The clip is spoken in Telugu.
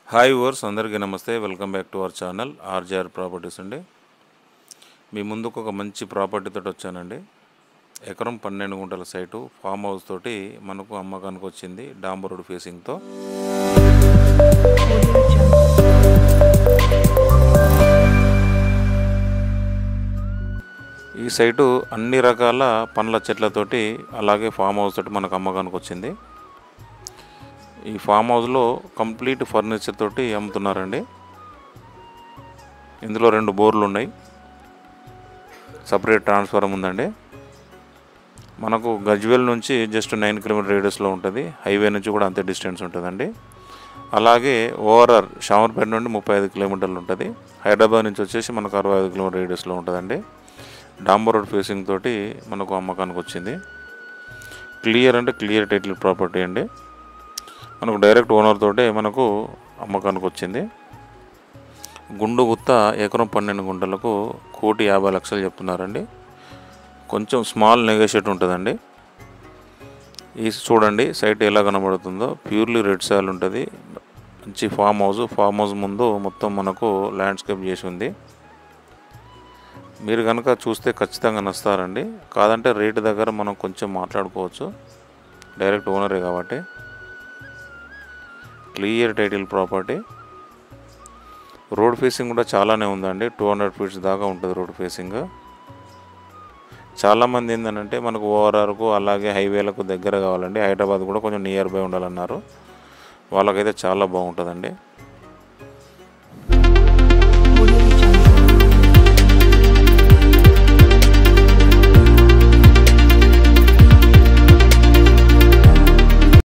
హాయ్ వర్స్ అందరికీ నమస్తే. Welcome back to our channel RJR properties అండి. మీ ముందుకు ఒక మంచి ప్రాపర్టీ తోటి వచ్చానండి. ఎకరం 12 గుంటల సైటు ఫామ్ హౌస్ తోటి మనకు అమ్మకానికి వచ్చింది, డాంబర్ రోడ్ ఫేసింగ్తో. ఈ సైటు అన్ని రకాల పండ్ల చెట్లతోటి అలాగే ఫామ్ హౌస్ తోటి మనకు అమ్మకానికి వచ్చింది. ఈ ఫామ్ హౌస్లో కంప్లీట్ ఫర్నిచర్ తోటి అమ్ముతున్నారండి. ఇందులో 2 బోర్లు ఉన్నాయి, సపరేట్ ట్రాన్స్ఫార్మర్ ఉందండి. మనకు గజ్వేల్ నుంచి జస్ట్ 9 కిలోమీటర్ రేడియస్లో ఉంటుంది. హైవే నుంచి కూడా అంతే డిస్టెన్స్ ఉంటుందండి. అలాగే ఓఆర్ఆర్ షామర్పేట నుండి 35 కిలోమీటర్లు ఉంటుంది. హైదరాబాద్ నుంచి వచ్చేసి మనకు 65 కిలోమీటర్ రేడియస్లో ఉంటుందండి. డాంబర్ రోడ్ ఫేసింగ్ తోటి మనకు అమ్మకానికి వచ్చింది. క్లియర్ అంటే క్లియర్ టైటిల్ ప్రాపర్టీ అండి. మనకు డైరెక్ట్ ఓనర్ తోటే మనకు అమ్మకానికి వచ్చింది. గుండు గుత్త ఎకరం 12 గుంటలకు 1,50,00,000 చెప్తున్నారండి. కొంచెం స్మాల్ నెగోషియేట్ ఉంటుందండి. ఈ చూడండి సైట్ ఎలా కనబడుతుందో, ప్యూర్లీ రెడ్ సాయిల్ ఉంటుంది. మంచి ఫామ్ హౌస్ ముందు మొత్తం మనకు ల్యాండ్స్కేప్ చేసి ఉంది. మీరు కనుక చూస్తే ఖచ్చితంగా నస్తారండి. కాదంటే రేటు దగ్గర మనం కొంచెం మాట్లాడుకోవచ్చు, డైరెక్ట్ ఓనరే కాబట్టి. Clear title property. Road facing కూడా చాలానే ఉందండి. 200 ఫీట్స్ దాకా ఉంటుంది రోడ్ ఫేసింగ్. చాలామంది ఏంటంటే మనకు ఓఆర్ఆర్కు అలాగే హైవేలకు దగ్గర కావాలండి. హైదరాబాద్ కూడా కొంచెం నియర్ బై ఉండాలన్నారు. వాళ్ళకైతే చాలా బాగుంటుందండి.